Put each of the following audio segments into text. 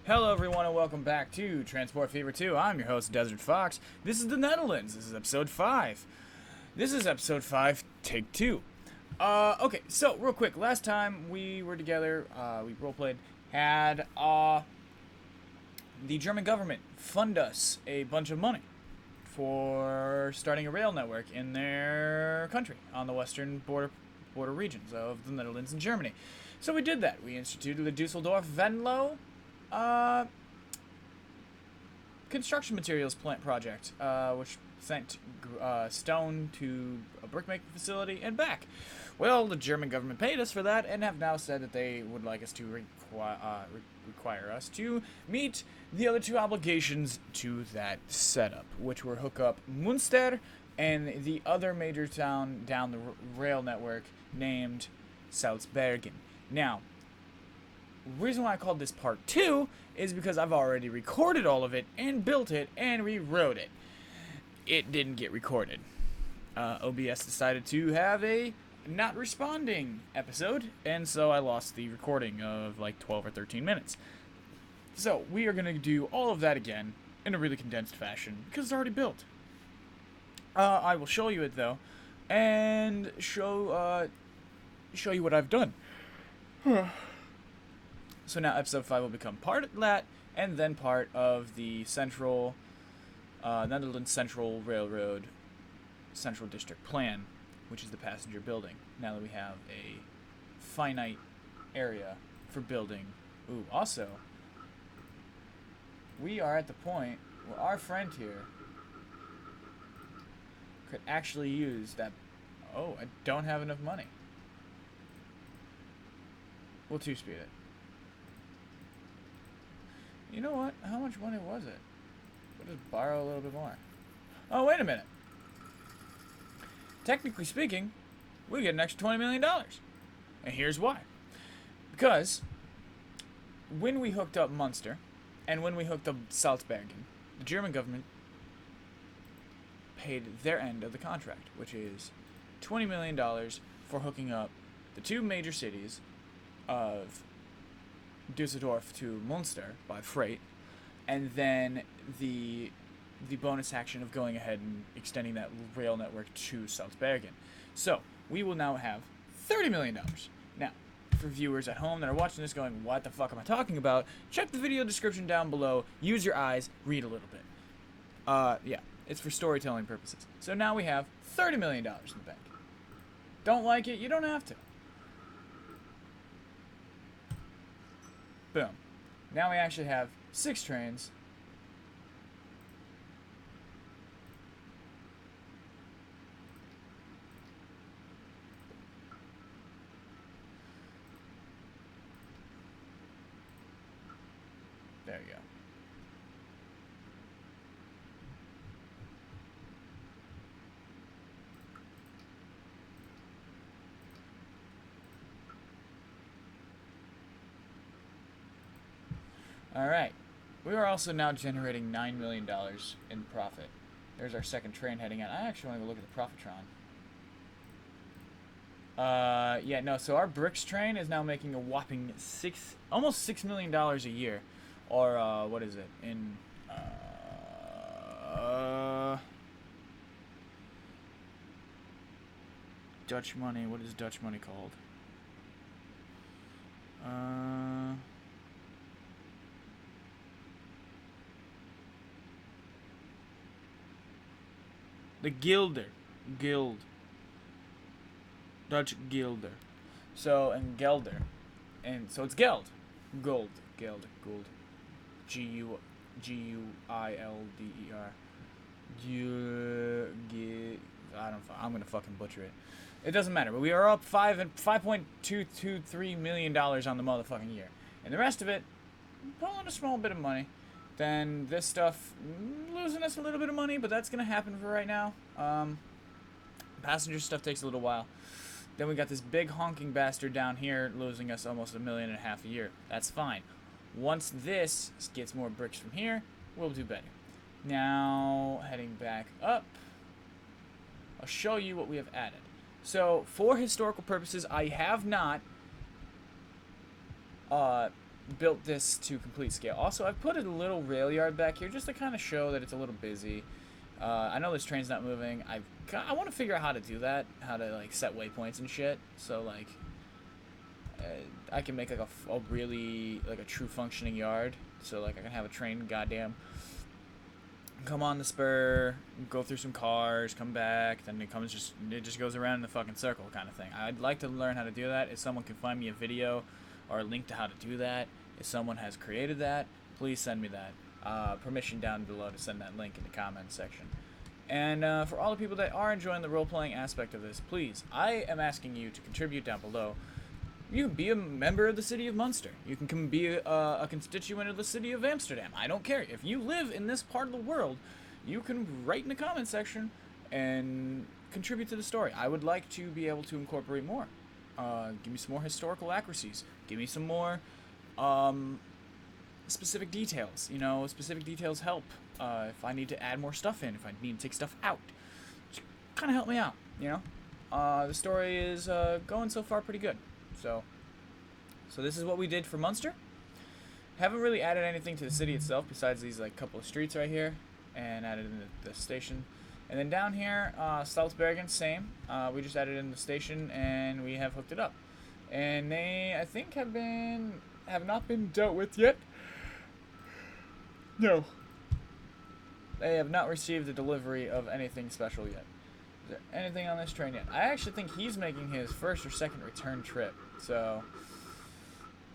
Hello everyone and welcome back to Transport Fever 2. I'm your host, DesertFox. This is the Netherlands. This is episode 5. This is episode 5, take 2. Okay, so real quick, last time we were together, we roleplayed, had the German government fund us a bunch of money for starting a rail network in their country on the western border regions of the Netherlands and Germany. So we did that. We instituted the Düsseldorf-Venlo construction materials plant project, which sent stone to a brickmaking facility and back. Well, the German government paid us for that and have now said that they would like us to require us to meet the other two obligations to that setup, which were hook up Münster and the other major town down the rail network named Salzbergen. Now, reason why I called this part 2 is because I've already recorded all of it and built it and rewrote it. It didn't get recorded. OBS decided to have a not responding episode, and so I lost the recording of like 12 or 13 minutes. So we are going to do all of that again in a really condensed fashion because it's already built. I will show you it though, and show you what I've done. So now episode 5 will become part of that, and then part of the Central Netherlands Central Railroad Central District Plan, which is the passenger building. Now that we have a finite area for building. Ooh, also, we are at the point where our friend here could actually use that. Oh, I don't have enough money. We'll 2-speed it. You know what? How much money was it? We'll just borrow a little bit more. Oh, wait a minute. Technically speaking, we get an extra $20 million. And here's why. Because when we hooked up Münster and when we hooked up Salzbergen, the German government paid their end of the contract, which is $20 million for hooking up the two major cities of Düsseldorf to Münster by freight, and then the bonus action of going ahead and extending that rail network to Salzbergen. So we will now have $30 million. Now, for viewers at home that are watching this going, what the fuck am I talking about? Check the video description down below. Use your eyes. Read a little bit. Yeah, it's for storytelling purposes. So now we have $30 million in the bank. Don't like it? You don't have to. Boom. Now we actually have 6 trains. There you go. Alright, we are also now generating $9 million in profit. There's our second train heading out. I actually want to go look at the Profitron. Yeah, no, so our bricks train is now making a whopping almost $6 million a year. Or, what is it? In, Dutch money. What is Dutch money called? The Guilder. Dutch Guilder. So, and Gelder. And so it's Geld. Gold. Geld. G-U-I-L-D-E-R. I'm gonna fucking butcher it. It doesn't matter, but we are up $5.223 million on the motherfucking year. And the rest of it, pulling a small bit of money. Then this stuff, losing us a little bit of money, but that's going to happen for right now. Passenger stuff takes a little while. Then we got this big honking bastard down here losing us almost $1.5 million a year. That's fine. Once this gets more bricks from here, we'll do better. Now, heading back up, I'll show you what we have added. So, for historical purposes, I have not built this to complete scale. Also, I've put a little rail yard back here just to kind of show that it's a little busy. I know this train's not moving. I want to figure out how to do that, how to like set waypoints and shit. So like, I can make like a really like a true functioning yard. So like I can have a train, goddamn, come on the spur, go through some cars, come back, then it just goes around in the fucking circle kind of thing. I'd like to learn how to do that. If someone can find me a video or a link to how to do that, if someone has created that, please send me that. Permission down below to send that link in the comments section. And for all the people that are enjoying the role-playing aspect of this, please, I am asking you to contribute down below. You can be a member of the city of Munster. You can be a constituent of the city of Amsterdam. I don't care. If you live in this part of the world, you can write in the comments section and contribute to the story. I would like to be able to incorporate more. Give me some more historical accuracies. Give me some more specific details. You know, specific details help. If I need to add more stuff in, if I need to take stuff out, just kind of help me out, you know? The story is going so far pretty good. So this is what we did for Munster. Haven't really added anything to the city itself besides these like couple of streets right here, and added in the station. And then down here, Salzbergen, same. We just added in the station and we have hooked it up. And they, I think, have not been dealt with yet. No. They have not received the delivery of anything special yet. Is there anything on this train yet? I actually think he's making his first or second return trip. So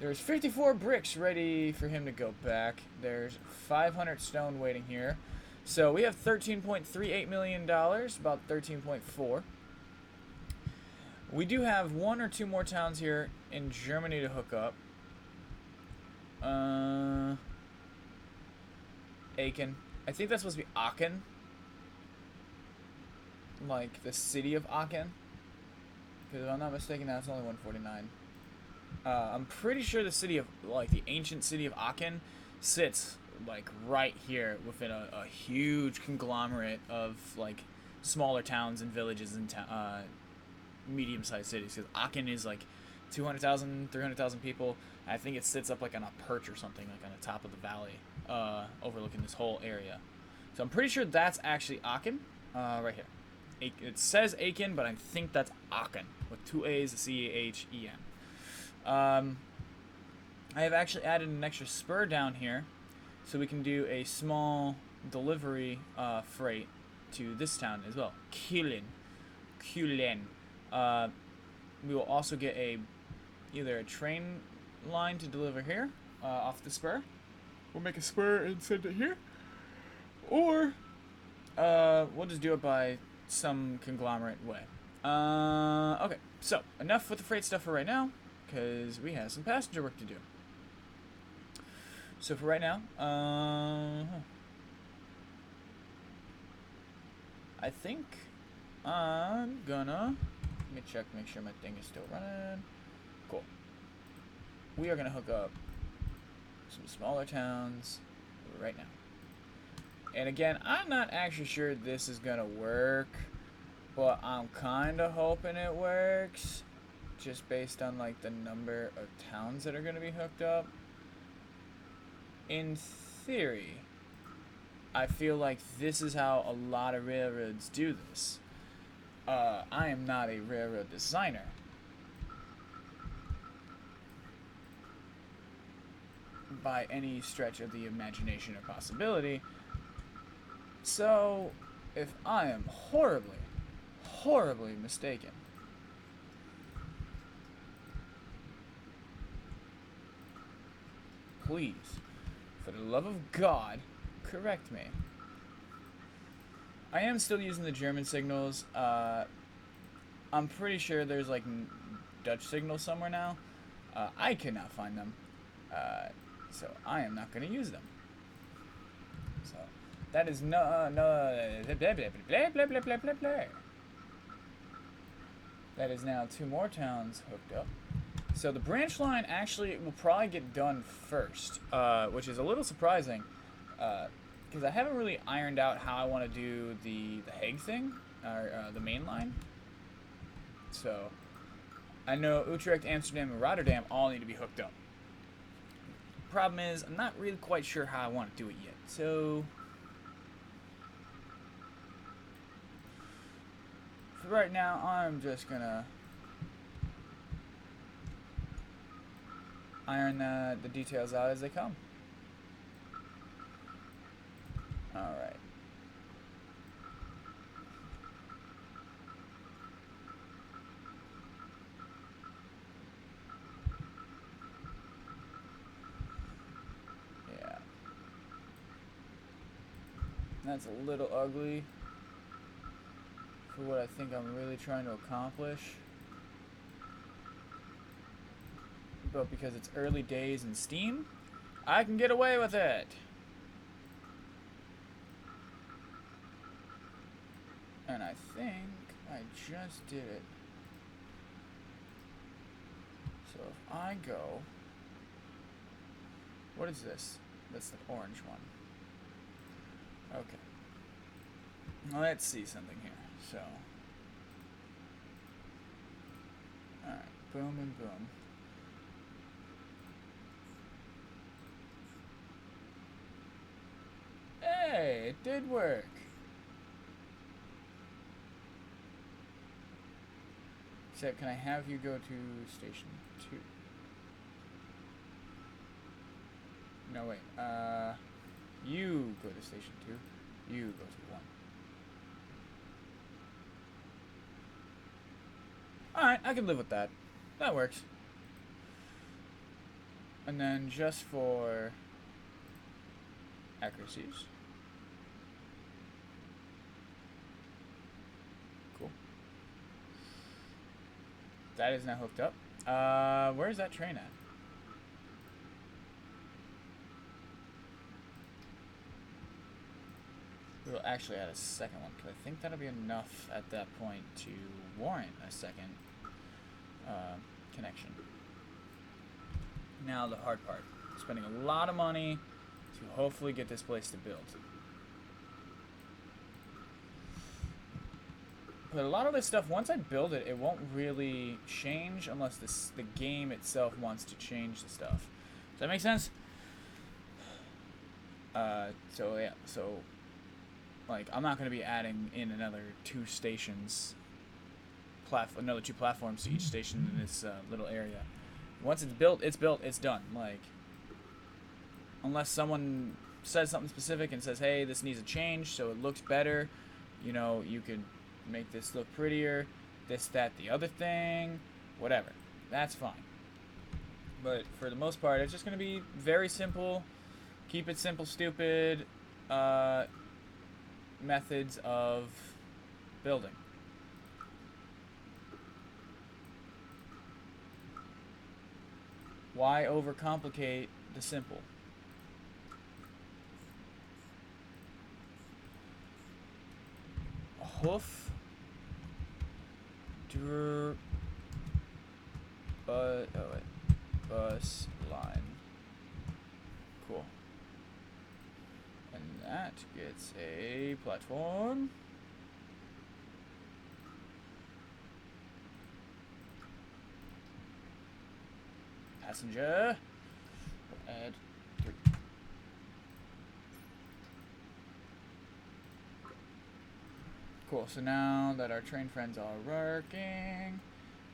there's 54 bricks ready for him to go back. There's 500 stone waiting here. So we have $13.38 million, about 13.4. We do have one or two more towns here in Germany to hook up. Aachen. I think that's supposed to be Aachen. Like the city of Aachen. Because if I'm not mistaken, that's only 149. I'm pretty sure the city of, like, the ancient city of Aachen sits, like, right here within a huge conglomerate of, like, smaller towns and villages and medium-sized cities. Because Aachen is, like, 200,000, 300,000 people. I think it sits up, like, on a perch or something, like, on the top of the valley, overlooking this whole area. So I'm pretty sure that's actually Aachen, right here. It says Aachen, but I think that's Aachen, with two A's, C-A-H-E-N. I have actually added an extra spur down here, so we can do a small delivery freight to this town as well, Kielen. We will also get either a train line to deliver here off the spur. We'll make a spur and send it here, or we'll just do it by some conglomerate way. Okay, so enough with the freight stuff for right now, because we have some passenger work to do. So for right now, I think I'm gonna, let me check, make sure my thing is still running. Cool. We are gonna hook up some smaller towns right now. And again, I'm not actually sure this is gonna work, but I'm kinda hoping it works, just based on like the number of towns that are gonna be hooked up. In theory, I feel like this is how a lot of railroads do this. I am not a railroad designer, by any stretch of the imagination or possibility. So, if I am horribly, horribly mistaken, please, for the love of God, correct me. I am still using the German signals. I'm pretty sure there's like Dutch signals somewhere now. I cannot find them. So I am not going to use them. So that is no blah, blah, blah, blah, blah, blah, blah. That is now two more towns hooked up. So the branch line actually will probably get done first, which is a little surprising, because I haven't really ironed out how I want to do the Hague thing, or the main line. So I know Utrecht, Amsterdam, and Rotterdam all need to be hooked up. problem is, I'm not really quite sure how I want to do it yet. So, for right now, I'm just gonna iron the details out as they come. Alright. Yeah. That's a little ugly for what I think I'm really trying to accomplish. But because it's early days in Steam, I can get away with it. And I think I just did it. So if I go... What is this? That's the orange one. Okay. Let's see something here. So... Alright, boom and boom. Hey, it did work. So can I have you go to station 2? No, wait. You go to station 2. You go to 1. Alright, I can live with that. That works. And then just for accuracies. Cool. That is now hooked up. Where's that train at? We'll actually add a second one, because I think that'll be enough at that point to warrant a second connection. Now the hard part. Spending a lot of money to hopefully get this place to build. But a lot of this stuff, once I build it, it won't really change unless the game itself wants to change the stuff. Does that make sense? So yeah, so like I'm not going to be adding in another 2 stations, another 2 platforms to each station in this little area. Once it's built, it's done. Like, unless someone says something specific and says, hey, this needs a change so it looks better, you know, you could make this look prettier, this, that, the other thing, whatever. That's fine. But for the most part, it's just going to be very simple. Keep it simple, stupid methods of building. Why overcomplicate the simple? A hoof. Bus line. Cool. And that gets a platform. Passenger. Add 3. Cool, so now that our train friends are working,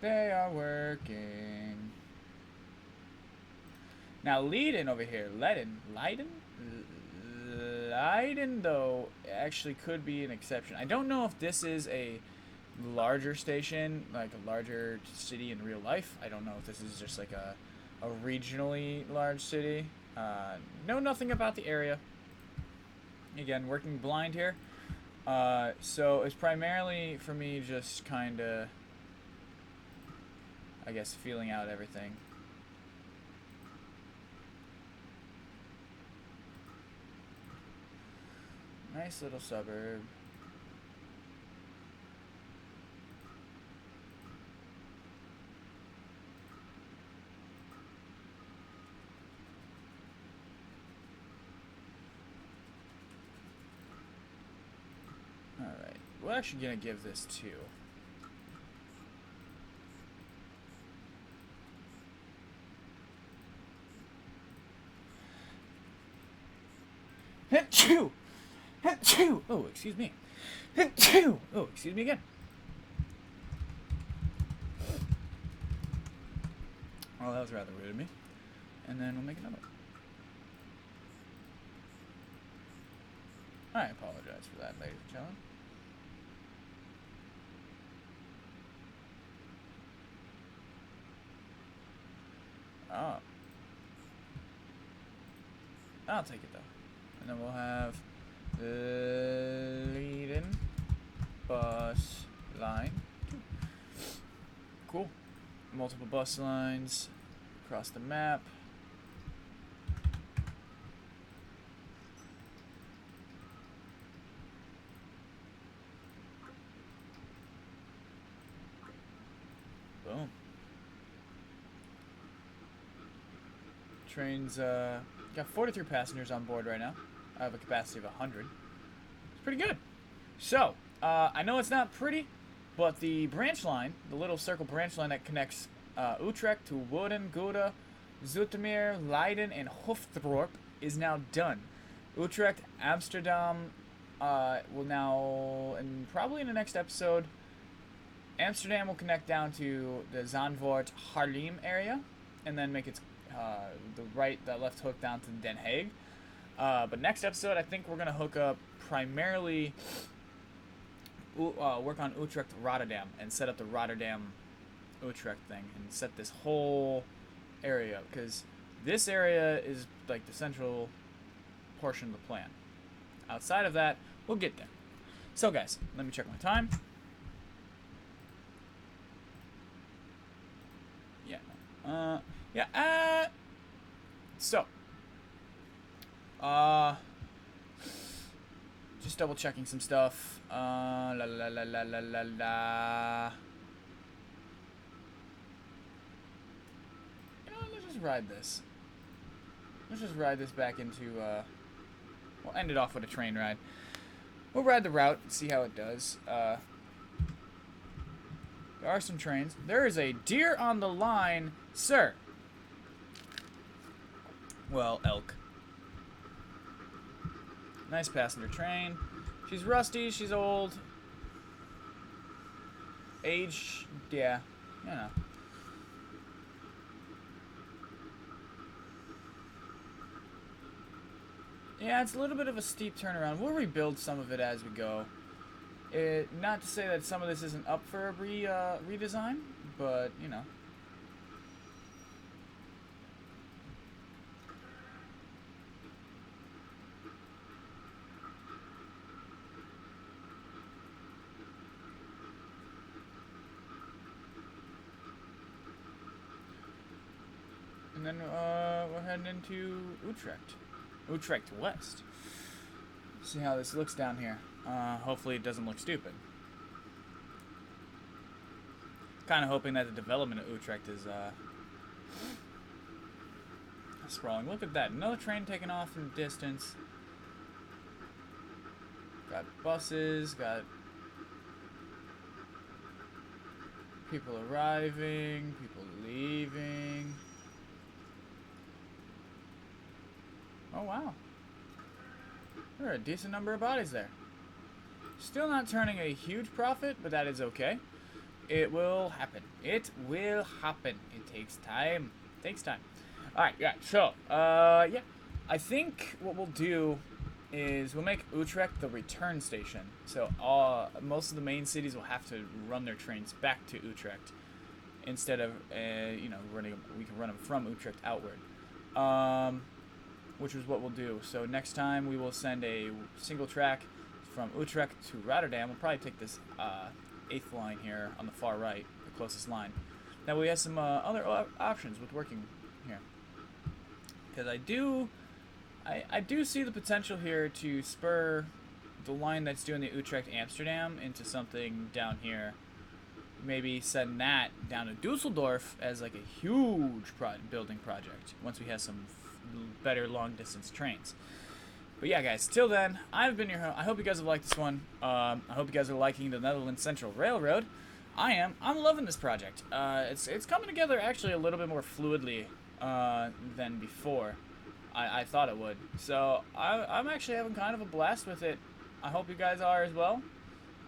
they are working. Now Leiden over here, Leiden though actually could be an exception. I don't know if this is a larger station, like a larger city in real life. I don't know if this is just like a regionally large city. Know nothing about the area. Again, working blind here. So it's primarily for me just kind of, I guess, feeling out everything. Nice little suburb. Alright, we're actually going to give this 2. Achoo! Achoo! Oh, excuse me. Achoo! Oh, excuse me again. Oh, that was rather rude of me. And then we'll make another one. I apologize for that, ladies and gentlemen. Oh. I'll take it though. And then we'll have the lead-in bus line. Cool. Multiple bus lines across the map. Boom. Train's got 43 passengers on board right now. I have a capacity of 100. It's pretty good. So, I know it's not pretty, but the branch line, the little circle branch line that connects Utrecht to Woerden, Gouda, Zoetermeer, Leiden, and Hoofddorp is now done. Utrecht, Amsterdam will now, and probably in the next episode, Amsterdam will connect down to the Zandvoort, Haarlem area, and then make its the left hook down to Den Haag. But next episode, I think we're gonna hook up primarily, work on Utrecht, Rotterdam, and set up the Rotterdam, Utrecht thing, and set this whole area up, because this area is like the central portion of the plan. Outside of that, we'll get there. So guys, let me check my time. So, just double checking some stuff. La la la la la la la. You know, let's just ride this. Let's just ride this back into, we'll end it off with a train ride. We'll ride the route and see how it does. There are some trains. There is a deer on the line, sir. Well, elk. Nice passenger train. She's rusty, she's old. Age, yeah, you know. Yeah, it's a little bit of a steep turnaround. We'll rebuild some of it as we go. Not to say that some of this isn't up for a redesign, but, you know. And then we're heading into Utrecht. Utrecht West. See how this looks down here. Hopefully it doesn't look stupid. Kind of hoping that the development of Utrecht is sprawling. Look at that. Another train taking off in the distance. Got buses, got people arriving, people leaving. Oh, wow. There are a decent number of bodies there. Still not turning a huge profit, but that is okay. It will happen. It will happen. It takes time. It takes time. Alright, yeah, so, yeah. I think what we'll do is we'll make Utrecht the return station. So, most of the main cities will have to run their trains back to Utrecht. Instead of, you know, we can run them from Utrecht outward. Which is what we'll do. So next time we will send a single track from Utrecht to Rotterdam. We'll probably take this 8th line here on the far right, the closest line. Now we have some other options with working here. Because I do see the potential here to spur the line that's doing the Utrecht Amsterdam into something down here. Maybe send that down to Dusseldorf as like a huge building project once we have some better long distance trains. But yeah, guys, till then, I've been your host. I hope you guys have liked this one. I hope you guys are liking the Netherlands Central Railroad. I'm loving this project. It's coming together actually a little bit more fluidly than before. I thought it would. So I'm actually having kind of a blast with it. I hope you guys are as well.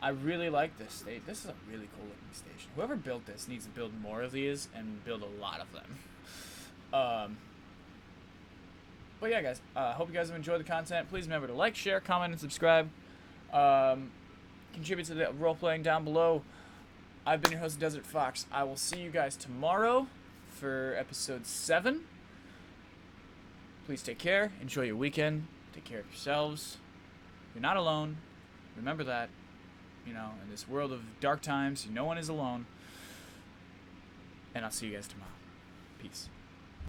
I really like this state. This is a really cool looking station. Whoever built this needs to build more of these and build a lot of them. But yeah, guys, hope you guys have enjoyed the content. Please remember to like, share, comment, and subscribe. Contribute to the role-playing down below. I've been your host, DesertFox. I will see you guys tomorrow for episode 7. Please take care. Enjoy your weekend. Take care of yourselves. You're not alone. Remember that. You know, in this world of dark times, no one is alone. And I'll see you guys tomorrow. Peace.